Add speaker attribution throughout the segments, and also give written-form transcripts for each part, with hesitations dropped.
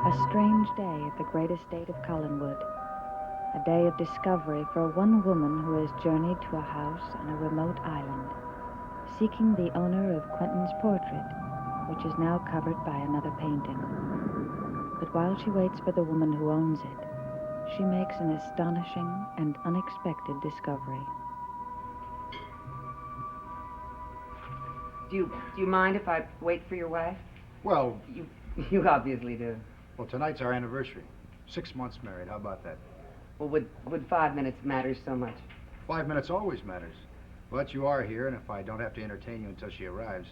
Speaker 1: A strange day at the great estate of Collinwood. A day of discovery for one woman who has journeyed to a house on a remote island, seeking the owner of Quentin's portrait, which is now covered by another painting. But while she waits for the woman who owns it, she makes an astonishing and unexpected discovery.
Speaker 2: Do you mind if I wait for your wife?
Speaker 3: Well,
Speaker 2: You obviously do.
Speaker 3: well, tonight's our anniversary. 6 months married. How about that?
Speaker 2: Well, would 5 minutes matter so much?
Speaker 3: 5 minutes always matters. But you are here, and if I don't have to entertain you until she arrives...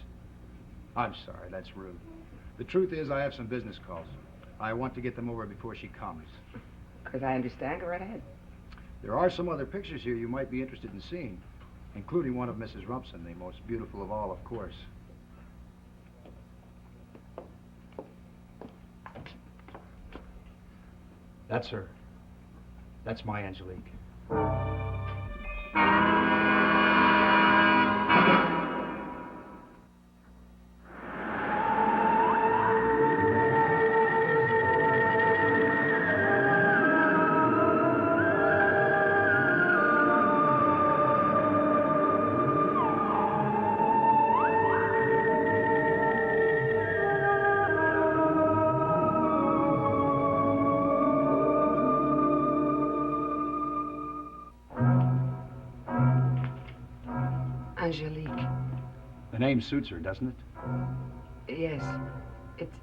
Speaker 3: I'm sorry, that's rude. The truth is, I have some business calls. I want to get them over before she comes.
Speaker 2: Because I understand. Go right ahead.
Speaker 3: There are some other pictures here you might be interested in seeing, including one of Mrs. Rumson, the most beautiful of all, of course. That's her. That's my Angelique.
Speaker 2: Angelique.
Speaker 3: The name suits her, doesn't it?
Speaker 2: Yes.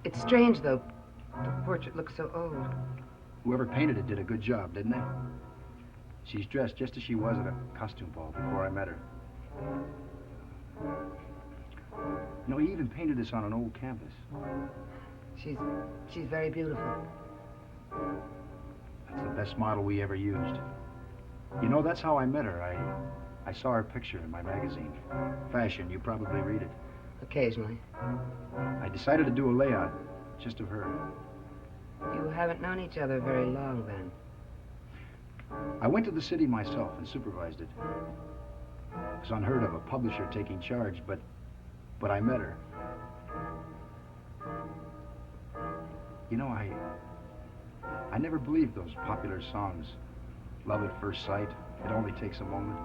Speaker 2: It's strange, though. The portrait looks so old.
Speaker 3: Whoever painted it did a good job, didn't they? She's dressed just as she was at a costume ball before I met her. You know, he even painted this on an old canvas.
Speaker 2: She's very beautiful.
Speaker 3: That's the best model we ever used. You know, that's how I met her. I saw her picture in my magazine. Fashion, you probably read it.
Speaker 2: Occasionally.
Speaker 3: I decided to do a layout, just of her.
Speaker 2: You haven't known each other very long, then.
Speaker 3: I went to the city myself and supervised it. It was unheard of, a publisher taking charge, but I met her. You know, I never believed those popular songs. Love at first sight, it only takes a moment.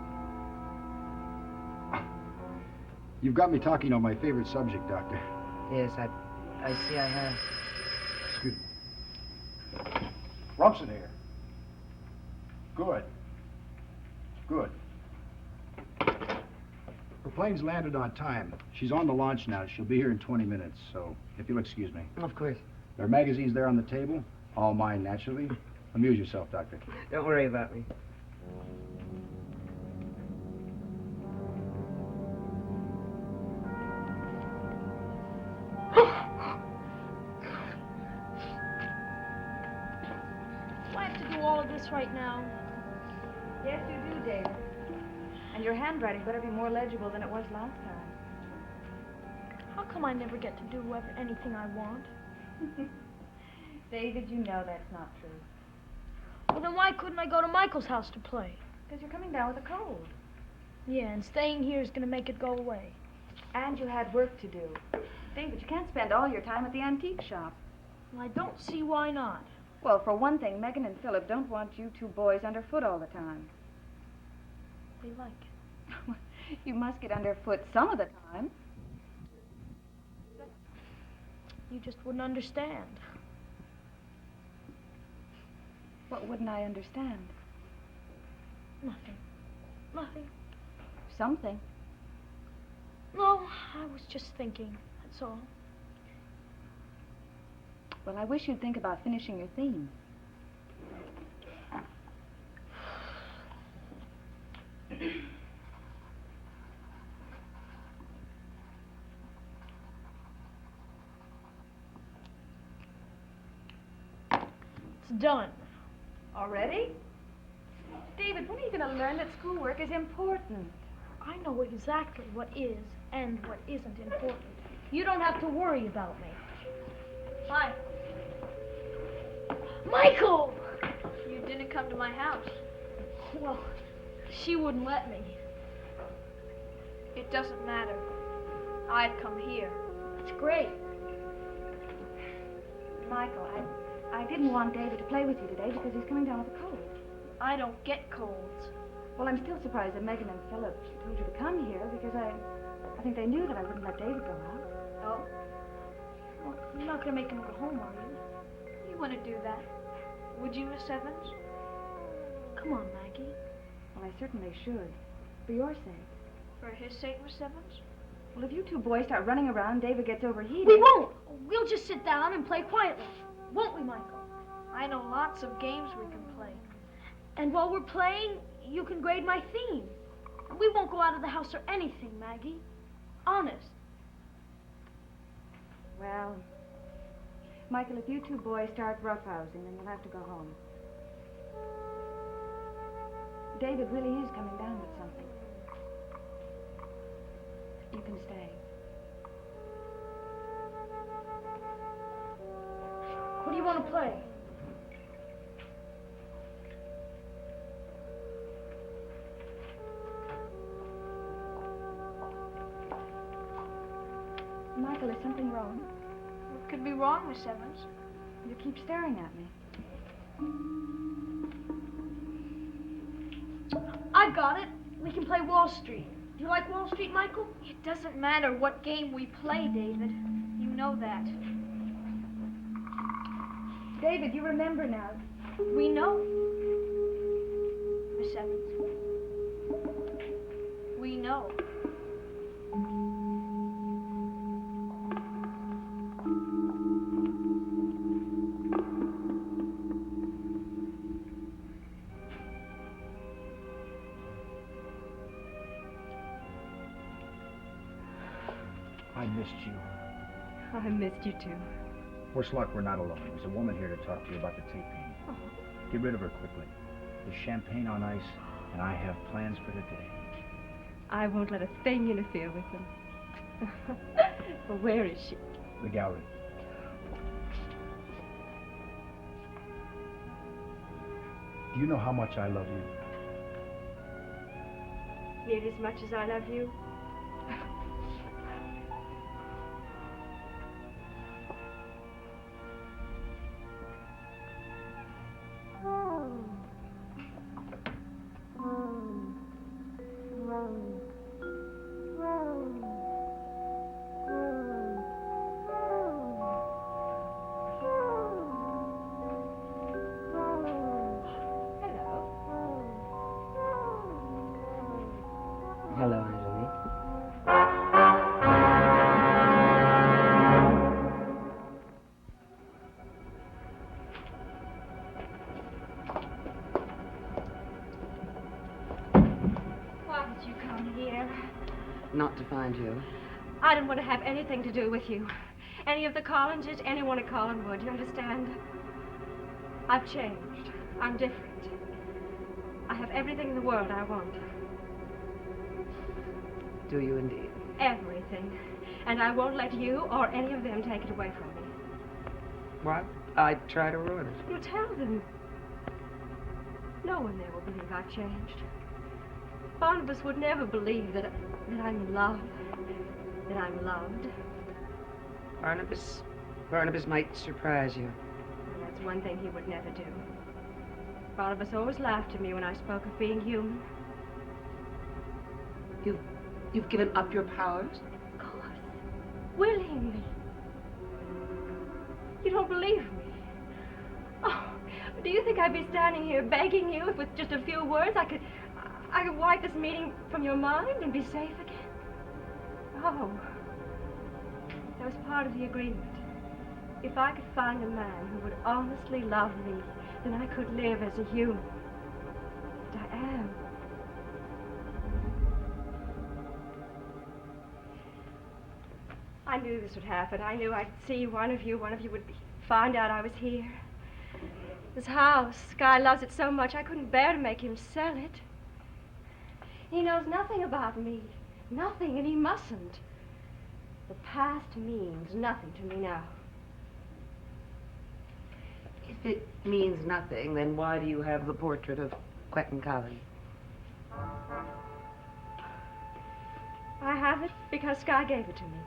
Speaker 3: You've got me talking on my favorite subject, Doctor.
Speaker 2: Yes, I see I have.
Speaker 3: Excuse me. Rumson here. Good. Good. Her plane's landed on time. She's on the launch now. She'll be here in 20 minutes, so if you'll excuse me.
Speaker 2: Of course.
Speaker 3: There are magazines there on the table. All mine, naturally. Amuse yourself, Doctor.
Speaker 2: Don't worry about me.
Speaker 4: Do I have to do all of this right now?
Speaker 1: Yes, you do, David. And your handwriting better be more legible than it was last time.
Speaker 4: How come I never get to do anything I want?
Speaker 1: David, you know that's not true.
Speaker 4: Well, then why couldn't I go to Michael's house to play?
Speaker 1: Because you're coming down with a cold.
Speaker 4: Yeah, and staying here is going to make it go away.
Speaker 1: And you had work to do. David, you can't spend all your time at the antique shop.
Speaker 4: Well, I don't see why not.
Speaker 1: Well, for one thing, Megan and Philip don't want you two boys underfoot all the time.
Speaker 4: They like it.
Speaker 1: You must get underfoot some of the time.
Speaker 4: You just wouldn't understand.
Speaker 1: What wouldn't I understand?
Speaker 4: Nothing. Nothing.
Speaker 1: Something.
Speaker 4: No, I was just thinking, that's all.
Speaker 1: Well, I wish you'd think about finishing your theme.
Speaker 4: It's done.
Speaker 1: Already? David, when are you going to learn that schoolwork is important?
Speaker 4: I know exactly what is and what isn't important. You don't have to worry about me. Hi. Michael!
Speaker 5: You didn't come to my house.
Speaker 4: Well, she wouldn't let me.
Speaker 5: It doesn't matter. I'd come here.
Speaker 4: It's great.
Speaker 1: Michael,
Speaker 6: I didn't want David to play with you today because he's coming down with a cold.
Speaker 4: I don't get colds.
Speaker 6: Well, I'm still surprised that Megan and Philip told you to come here because I think they knew that I wouldn't let David go out.
Speaker 4: Oh? Well, you're not going to make him go home, are you?
Speaker 5: You wouldn't do that. Would you, Miss Evans?
Speaker 4: Come on, Maggie.
Speaker 6: Well, I certainly should. For your sake.
Speaker 5: For his sake, Miss Evans?
Speaker 6: Well, if you two boys start running around, David gets overheated.
Speaker 4: We won't. We'll just sit down and play quietly. Won't we, Michael?
Speaker 5: I know lots of games we can play.
Speaker 4: And while we're playing, you can grade my theme. We won't go out of the house or anything, Maggie. Honest.
Speaker 6: Well, Michael, if you two boys start roughhousing, then you'll have to go home. David really is coming down with something. You can stay.
Speaker 4: What do you want to play?
Speaker 6: Michael, is something wrong?
Speaker 5: What could be wrong, Miss Evans?
Speaker 6: You keep staring at me.
Speaker 4: I've got it. We can play Wall Street. Do you like Wall Street, Michael?
Speaker 5: It doesn't matter what game we play, David. You know that.
Speaker 6: David, you remember now.
Speaker 5: We know. Miss Evans. We know.
Speaker 3: I missed you.
Speaker 7: I missed you too.
Speaker 3: Worse luck, we're not alone. There's a woman here to talk to you about the taping.
Speaker 7: Oh.
Speaker 3: Get rid of her quickly. There's champagne on ice, and I have plans for the day.
Speaker 7: I won't let a thing interfere with them. Well, where is she?
Speaker 3: The gallery. Do you know how much I love you?
Speaker 7: Nearly as much as I love you.
Speaker 2: Hello, Angelique.
Speaker 7: Why did you come here?
Speaker 2: Not to find you.
Speaker 7: I didn't want to have anything to do with you. Any of the Collinses, anyone at Collinwood, you understand? I've changed. I'm different. I have everything in the world I want.
Speaker 2: Do you indeed?
Speaker 7: Everything. And I won't let you or any of them take it away from me.
Speaker 2: What? I'd try to ruin it.
Speaker 7: You tell them. No one there will believe I've changed. Barnabas would never believe that I'm in love. That I'm loved.
Speaker 2: Barnabas might surprise you.
Speaker 7: And that's one thing he would never do. Barnabas always laughed at me when I spoke of being human.
Speaker 2: You've given up your powers?
Speaker 7: Of course. Willingly. You don't believe me? Oh, do you think I'd be standing here begging you if with just a few words I could wipe this meeting from your mind and be safe again? Oh. That was part of the agreement. If I could find a man who would honestly love me, then I could live as a human. And I am. I knew this would happen. I knew I'd see one of you would find out I was here. This house, Sky loves it so much, I couldn't bear to make him sell it. He knows nothing about me. Nothing, and he mustn't. The past means nothing to me now.
Speaker 2: If it means nothing, then why do you have the portrait of Quentin Collins?
Speaker 7: I have it because Sky gave it to me.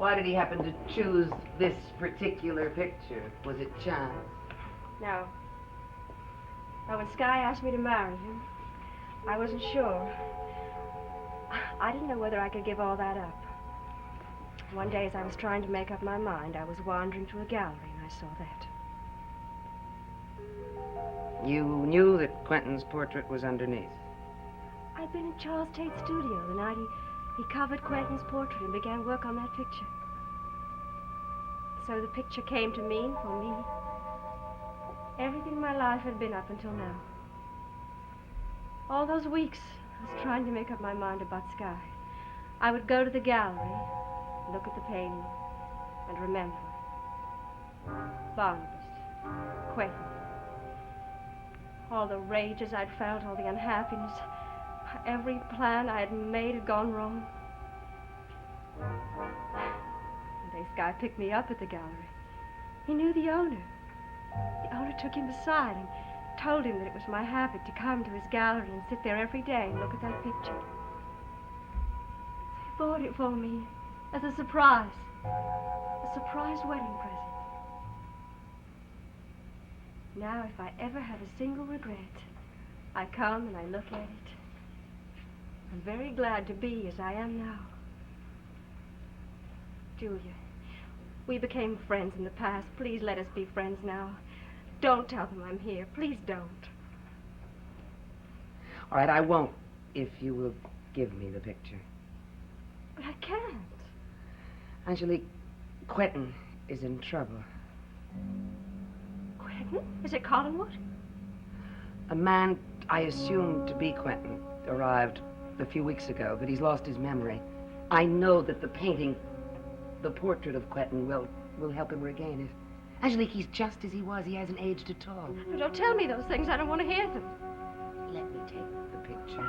Speaker 2: Why did he happen to choose this particular picture? Was it chance?
Speaker 7: No. Well, when Sky asked me to marry him, I wasn't sure. I didn't know whether I could give all that up. One day, as I was trying to make up my mind, I was wandering through a gallery and I saw that.
Speaker 2: You knew that Quentin's portrait was underneath?
Speaker 7: I'd been in Charles Tate's studio the night he covered Quentin's portrait and began work on that picture. So the picture came to mean, for me, everything my life had been up until now. All those weeks, I was trying to make up my mind about Sky. I would go to the gallery, look at the painting, and remember. Barnabas, Quentin. All the rages I'd felt, all the unhappiness. Every plan I had made had gone wrong. One day Sky picked me up at the gallery. He knew the owner. The owner took him aside and told him that it was my habit to come to his gallery and sit there every day and look at that picture. He bought it for me as a surprise wedding present. Now, if I ever have a single regret, I come and I look at it. I'm very glad to be as I am now. Julia, we became friends in the past. Please let us be friends now. Don't tell them I'm here. Please don't.
Speaker 2: All right, I won't, if you will give me the picture.
Speaker 7: But I can't.
Speaker 2: Angelique, Quentin is in trouble.
Speaker 7: Quentin? Is it Collinwood?
Speaker 2: A man I assumed to be Quentin arrived a few weeks ago, but he's lost his memory. I know that the painting, the portrait of Quentin, will help him regain it. Angelique, he's just as he was. He hasn't aged at all.
Speaker 7: Don't tell me those things. I don't want to hear them.
Speaker 2: Let me take the picture,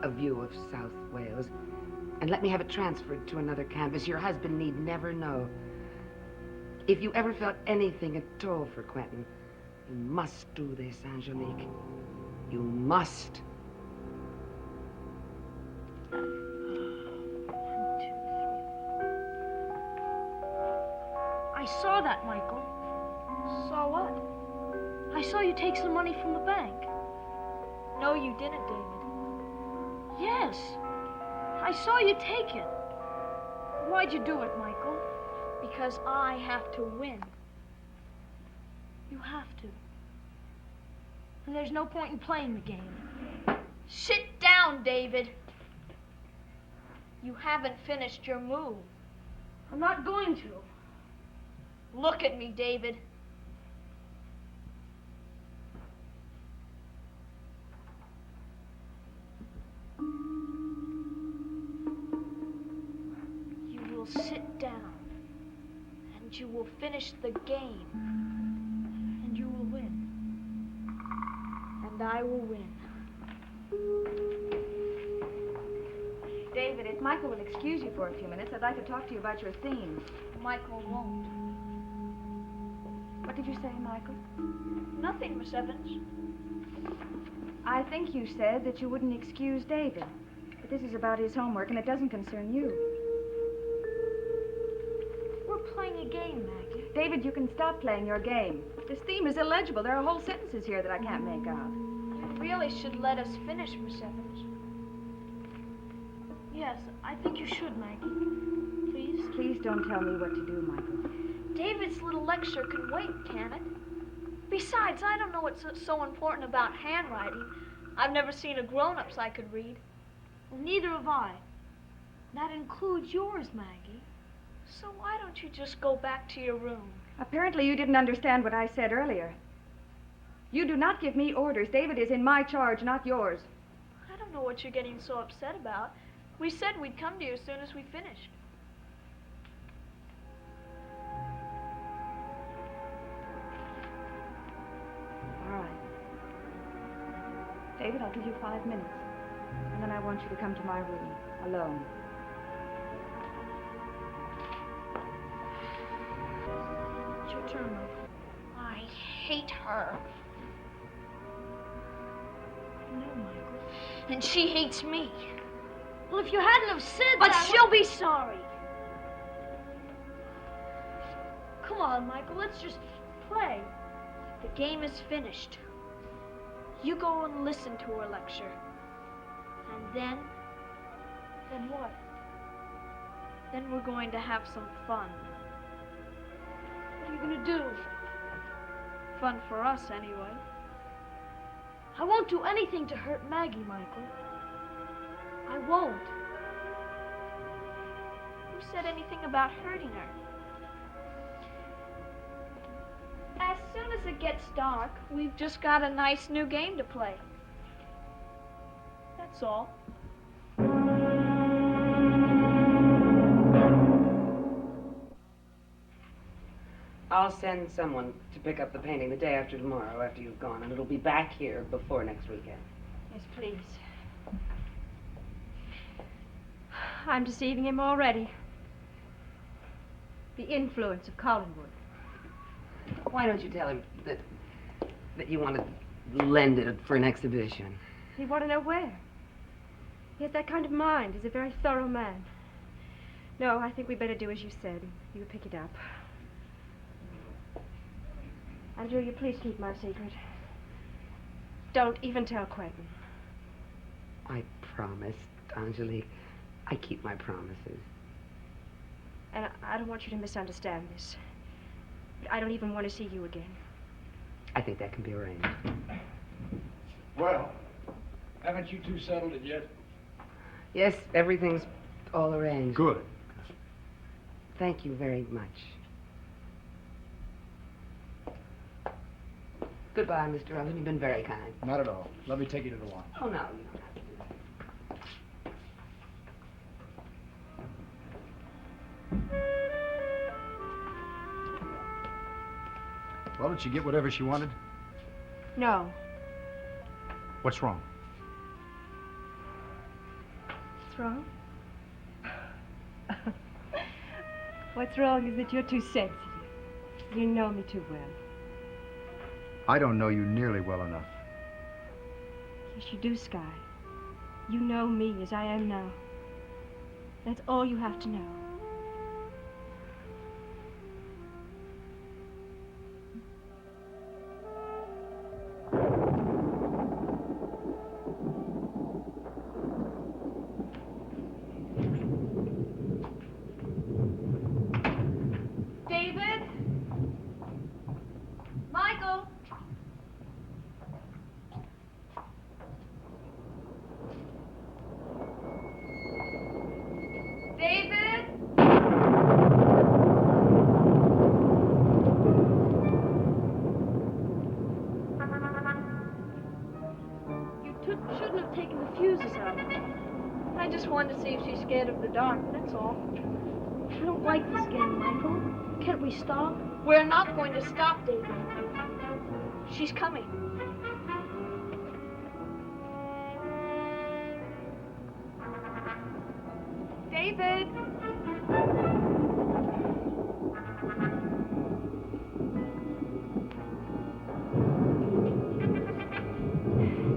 Speaker 2: a view of South Wales, and let me have it transferred to another canvas. Your husband need never know. If you ever felt anything at all for Quentin, you must do this, Angelique. You must.
Speaker 4: I saw that, Michael. Saw what? I saw you take some money from the bank. No, you didn't, David. Yes. I saw you take it. Why'd you do it, Michael? Because I have to win. You have to. And there's no point in playing the game. Sit down, David. You haven't finished your move. I'm not going to. Look at me, David. You will sit down, and you will finish the game, and you will win. And I will win.
Speaker 6: David, if Michael will excuse you for a few minutes, I'd like to talk to you about your themes.
Speaker 4: Michael won't.
Speaker 6: What did you say, Michael?
Speaker 4: Nothing, Miss Evans.
Speaker 6: I think you said that you wouldn't excuse David. But this is about his homework, and it doesn't concern you.
Speaker 4: We're playing a game, Maggie.
Speaker 6: David, you can stop playing your game. This theme is illegible. There are whole sentences here that I can't make out.
Speaker 4: You really should let us finish, Miss Evans. Yes, I think you should, Maggie. Please?
Speaker 6: Please don't tell me what to do, Michael.
Speaker 4: David's little lecture can wait, can it? Besides, I don't know what's so important about handwriting. I've never seen a grown-up's I could read. Well, neither have I. That includes yours, Maggie. So why don't you just go back to your room?
Speaker 6: Apparently you didn't understand what I said earlier. You do not give me orders. David is in my charge, not yours.
Speaker 4: I don't know what you're getting so upset about. We said we'd come to you as soon as we finished.
Speaker 6: All right. David, I'll give you 5 minutes. And then I want you to come to my room, alone.
Speaker 4: It's your turn, Michael. I hate her. No, Michael. And she hates me. Well, if you hadn't have said that... But she'll be sorry. Come on, Michael, let's just play. The game is finished. You go and listen to her lecture. And then? Then what? Then we're going to have some fun. What are you going to do? Fun for us, anyway. I won't do anything to hurt Maggie, Michael. I won't. Who said anything about hurting her? As soon as it gets dark, we've just got a nice new game to play. That's all.
Speaker 2: I'll send someone to pick up the painting the day after tomorrow, after you've gone, and it'll be back here before next weekend.
Speaker 7: Yes, please. I'm deceiving him already. The influence of Collinwood.
Speaker 2: Why don't you tell him that you want to lend it for an exhibition?
Speaker 7: You want to know where? He has that kind of mind. He's a very thorough man. No, I think we better do as you said. You pick it up. And will you please keep my secret? Don't even tell Quentin.
Speaker 2: I promised, Angelique. I keep my promises.
Speaker 7: And I don't want you to misunderstand this. But I don't even want to see you again.
Speaker 2: I think that can be arranged.
Speaker 3: Well, haven't you two settled it yet?
Speaker 2: Yes, everything's all arranged.
Speaker 3: Good.
Speaker 2: Thank you very much. Goodbye, Mr. Oven. You've been very kind.
Speaker 3: Not at all. Let me take you to the lawn.
Speaker 2: Oh, no, you don't have to do that.
Speaker 3: Well, did she get whatever she wanted?
Speaker 7: No.
Speaker 3: What's wrong?
Speaker 7: What's wrong? What's wrong is that you're too sensitive. You know me too well.
Speaker 3: I don't know you nearly well enough.
Speaker 7: Yes, you do, Sky. You know me as I am now. That's all you have to know.
Speaker 4: David? Michael? David? Shouldn't have taken the fuses out. I just wanted to see if she's scared of the dark, that's all. I don't like this game, Michael. Can't we stop? We're not going to stop, David. She's coming. David!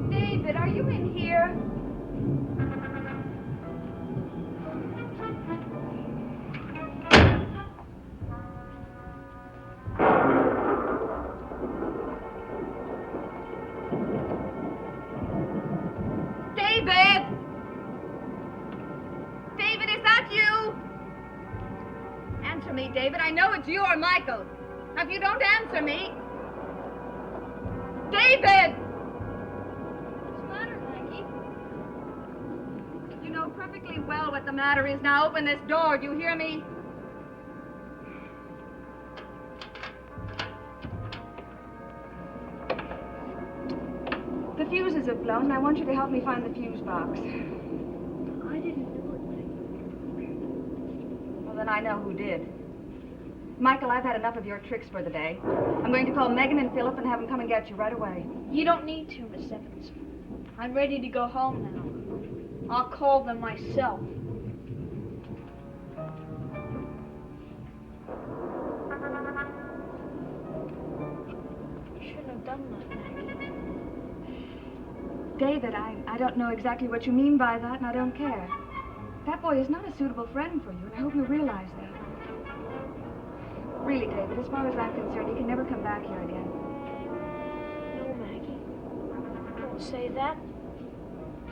Speaker 4: David, are you in here? David! David, is that you? Answer me, David. I know it's you or Michael. Now, if you don't answer me... David! What's the matter, Maggie? You know perfectly well what the matter is. Now open this door. Do you hear me? The fuses have blown, and I want you to help me find the fuse box. I didn't do it, Maggie. Well, then I know who did. Michael, I've had enough of your tricks for the day. I'm going to call Megan and Philip and have them come and get you right away. You don't need to, Miss Evans. I'm ready to go home now. I'll call them myself. You shouldn't have done that, Maggie. David, I don't know exactly what you mean by that, and I don't care. That boy is not a suitable friend for you, and I hope you realize that.
Speaker 6: Really, David, as far as I'm concerned, you can never come back here again.
Speaker 4: No, Maggie. Don't say that.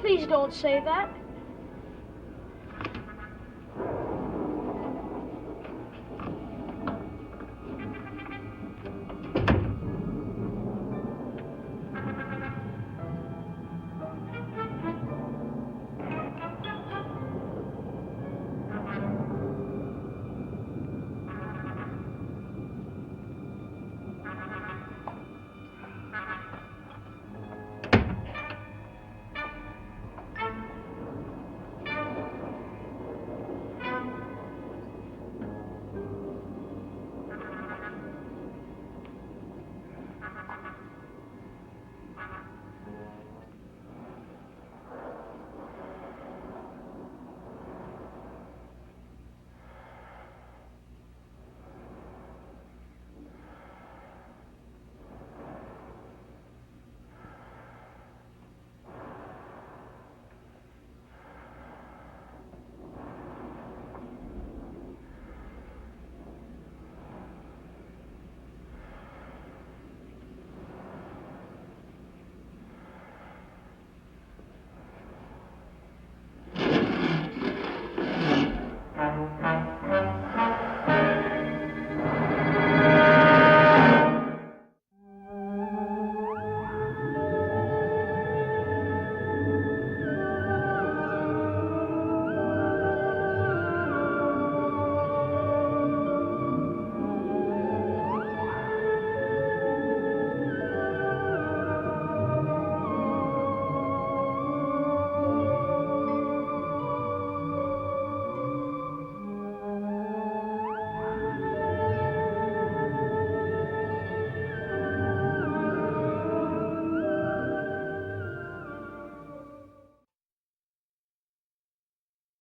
Speaker 4: Please don't say that.